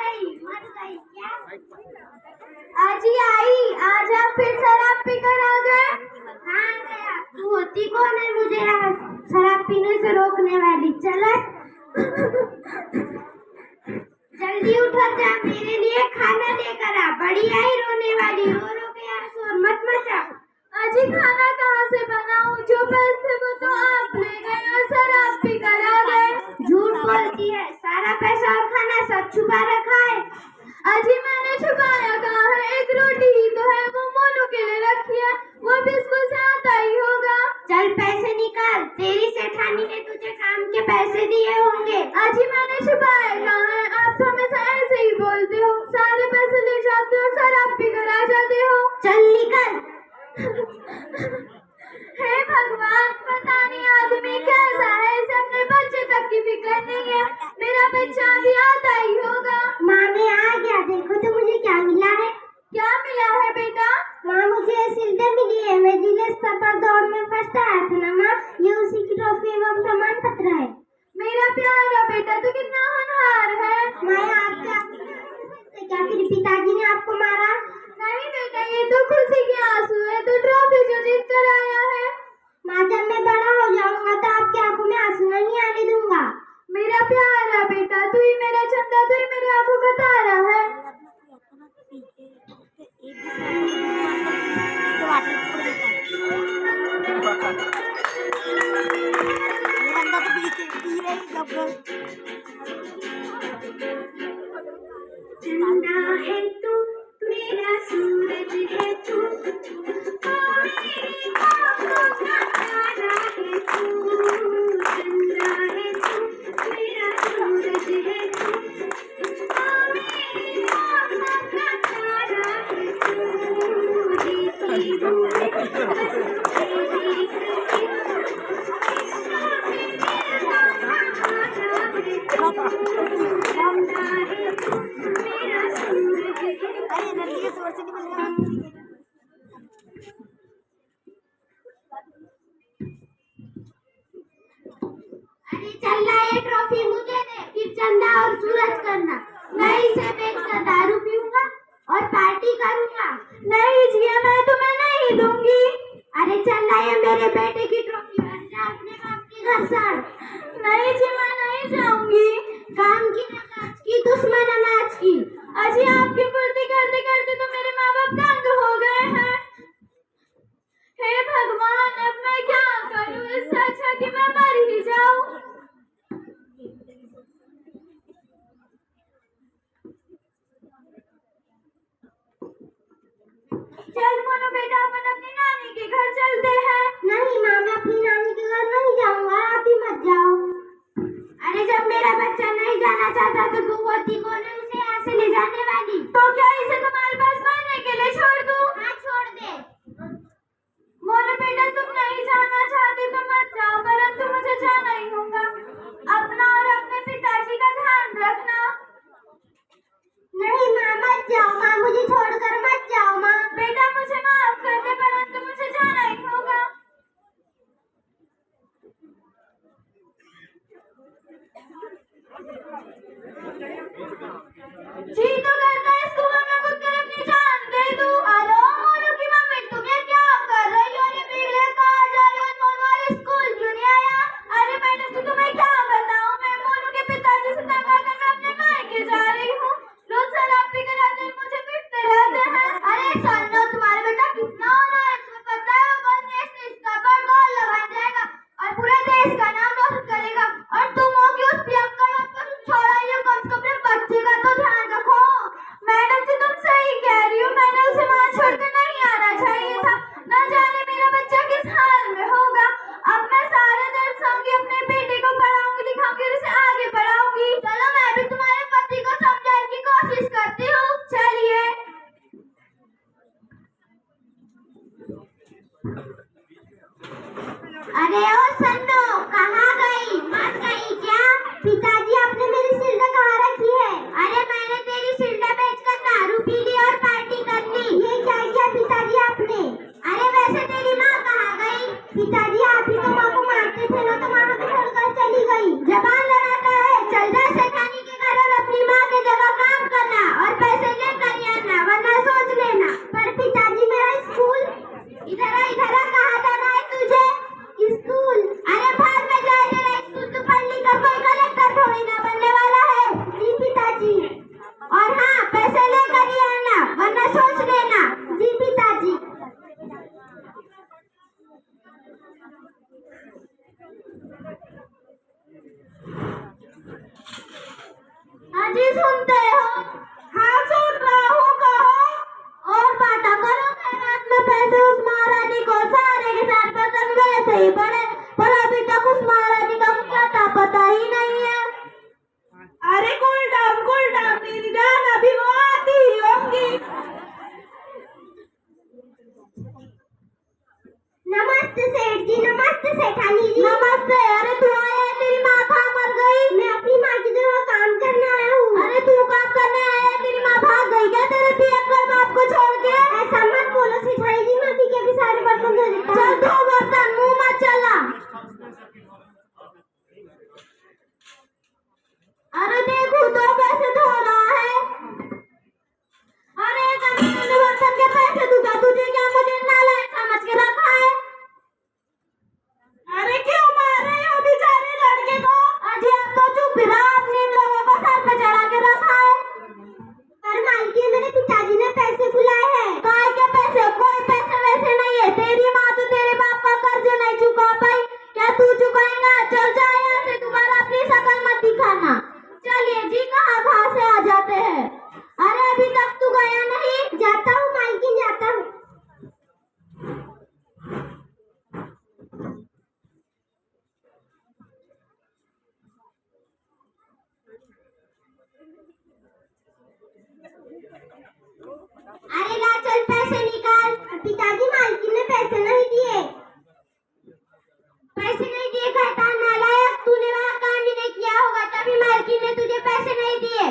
गई क्या? आजी आई, आज आप फिर शराब पीकर आ गए? हाँ गया। तू होती कौन है मुझे यहाँ शराब पीने से रोकने वाली? चला जल्दी उठो, जा मेरे लिए खाना लेकर आ। बड़ी आई रोने वाली, रो रो के आंसू और मत मचा। अजी खाना कहाँ से बनाऊं? जो पैसे वो तो आप ले गए और शराब पी कर आ गए। झूठ बोलती है, सारा पैसा और खाना सब छुपा रखा है। अजी मैंने छुपाया कहाँ है? एक रोटी ही तो है, वो मोनू के लिए रखी है, वो भी स्कूल से आता ही होगा। चल पैसे निकाल, तेरी सेठानी ने तुझे काम के पैसे दिए होंगे। अजी मैंने छुपाया कहाँ है? आप तो हमेशा ऐसे ही बोलते हो, सारे पैसे ले जाते हो, शराब पी कर आ जाते हो। चल निकल। हे भगवान, पता नहीं आदमी कैसा है, इसे अपने बच्चे तक की फिक्र नहीं है। मेरा बच्चा भी आता ही होगा। माँ मैं आ गया, देखो तो मुझे क्या मिला है। क्या मिला है बेटा? माँ मुझे सिल्डर मिली है, मैं जिले स्तर पर दौड़ में फर्स्ट आया था ना माँ, ये उसी की ट्रॉफी एवं प्रमाण पत्र है। मेरा प्यारा बेटा तो कितना होनहार है। माँ आपका क्या फिर पिताजी ने आपको मारा? नहीं बेटा, ये तो खुशी के आंसू है, तो ट्रॉफी जो जीत कर आया है। माँ जब मैं बड़ा हो जाऊंगा तो आपकी आंखों में आंसू नहीं आने दूंगा। मेरा प्यारा बेटा, तू ही मेरा चंदा, तू ही मेरी आंखों का तारा है। चंदा है तू, मेरा सूरज है तू, मेरी आँखों का तारा है तू। चंदा है तू, मेरा सूरज है तू, मेरी आँखों का तारा है तू। जीती हूँ अरे चल ना, ये ट्रॉफी मुझे दे, फिर चंदा और सूरज करना। मैं इसे बेचकर दारू पीऊंगा और पार्टी करूंगा। नहीं जिया, मैं तुम्हें नहीं दूंगी। अरे चल ना, ये मेरे बेटे की ट्रॉफी है, जा अपने बाप के घर सड़। नहीं जी, मैं नहीं जाऊंगी। काम की ना काज की, दुश्मन अनाज की। अजी आपकी पूर्ति करते करते तो मेरे माँ बाप तंग हो गए हैं। हे भगवान, अब मैं क्या करूं? इससे अच्छा कि मैं मर ही जाऊं। चल मोनू बेटा, अपन अपनी नानी के घर चलते हैं। नहीं माँ, मैं अपनी नानी के घर नहीं जाऊंगा, आप ही मत जाओ। अरे जब मेरा बच्चा नहीं जाना चाहता तो तू होती कौन है उसे यहाँ से ले जाने वाली? तो क्या इसे तुम्हारे पास मरने के लिए छोड़ दूं? हाँ छोड़ दे। मोनू बेटा, तुम नहीं जाना चाहते तो मत जाओ, परंतु मुझे जाना ही जी सुनते हो? हाँ सुन रहा हूँ, कहो। और बाटा करो खैरात में पैसे उस महारानी को सारे के साथ बर्तन वैसे ही पड़े, पर अभी तक उस महारानी का कुछ अता पता ही नहीं है। अरे कूल डाउन मेरी जान, अभी वो आती ही होंगी। नमस्ते सेठ जी, नमस्ते सेठानी जी। नमस्ते। अरे तू आया, तेरी माँ कहाँ मर गई? मैं अपनी माँ की तरह काम करने आया हूँ। अरे तू काम करने आया, तेरी माँ भाग गई क्या तेरे पियक्कर बाप को छोड़ के? ऐसा मत बोलो सेठानी जी, मैं पी के भी सारे बर्तन धो देता हूँ। चल धो बर्तन, मुँह मत चला। अरे देखो तो कैसे धो रहा है। अरे मैंने बर्तन के पैसे दूंगा तुझे क्या? मुझे नालायक समझ के रखा है? अरे क्यों मार रहे हो बेचारे लड़के को? अजी आप तो चुप रहा, अपने इन लोगों को सर पे चढ़ा के रखा है। पर मालकिन, मेरे पिताजी ने पैसे बुलाए हैं। काय के पैसे? कोई पैसे वैसे नहीं है। तेरी माँ तो तेरे बाप का कर्ज नहीं चुका पाई, क्या तू चुकाएगा? चल जा यहाँ से, दोबारा अपनी शकल मत दिखाना। चलिए जी, कहाँ से आ जाते हैं। अरे अभी तक तू गया नहीं? जाता हूँ मालकिन, जाता हूँ। अरे ला चल पैसे निकाल। पिताजी मालकिन ने पैसे नहीं दिए। पैसे नहीं दिए कहता नालायक, तूने वहाँ काम ही नहीं किया होगा तभी मालकिन ने तुझे पैसे नहीं दिए।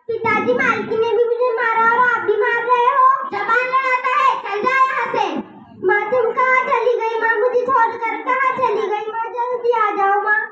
पिताजी मालकिन ने भी मुझे मारा और आप भी मार रहे हो। जबान लड़ाता है, चल जा यहाँ से। माँ तुम कहाँ चली गई? माँ मुझे छोड़कर कहाँ चली गई? माँ जल्दी आ जाओ माँ।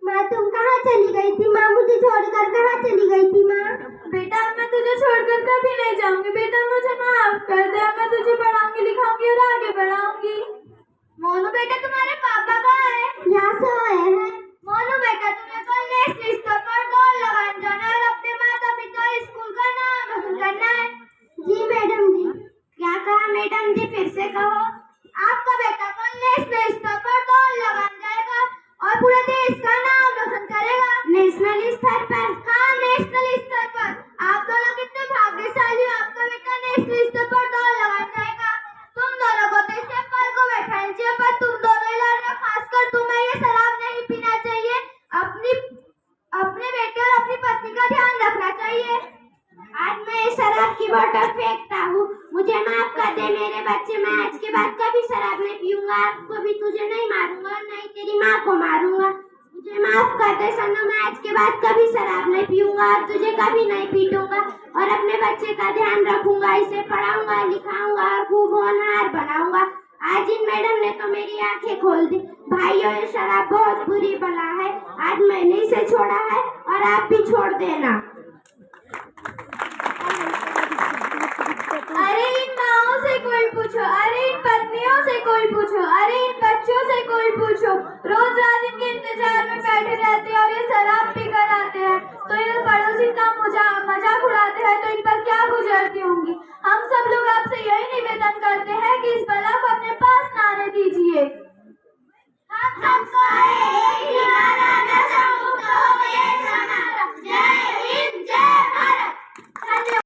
माँ तुम कहाँ चली गई थी? माँ मुझे छोड़कर कहाँ चली गई थी? माँ बेटा मैं तुझे छोड़कर कभी नहीं जाऊंगी। बेटा मुझे माफ कर दे, मैं तुझे पढ़ाऊंगी लिखाऊंगी और आगे बढ़ाऊंगी। मोनू बेटा तुम्हारे पापा कहाँ है? यहाँ से आए हैं। मोनू बेटा तुम्हें कल नेशनल स्तर पर दौड़ लगाने जाना है और अपने माता पिता स्कूल का नाम रोशन करना है। जी मैडम जी। क्या कहा मैडम जी? फिर से कहो। आपका बेटा कल नेशनल स्तर पर दौड़ लगाने जाएगा और पूरे देश का नाम तुझे नहीं मारूंगा और नहीं तेरी माँ को मारूंगा। मुझे माफ कर दे सन्नू, मैं आज के बाद कभी शराब नहीं पीऊंगा और तुझे कभी नहीं पीटूंगा और अपने बच्चे का ध्यान रखूंगा, इसे पढ़ाऊंगा लिखाऊंगा और खूब होनहार बनाऊंगा। आज इन मैडम ने तो मेरी आंखें खोल दी। भाइयों, ये शराब बहुत बुरी बला है। आज मैंने इसे छोड़ा है और आप भी छोड़ देना। अरे इन माओं से कोई पूछो, अरे इन पत्नियों से कोई पूछो, अरे इन बच्चों से कोई पूछो। रोज रात इनके इंतजार में बैठे रहते हैं और ये शराब पीकर आते हैं तो ये पड़ोसी का मजाक उड़ाते हैं तो इन पर क्या गुजरती होंगी।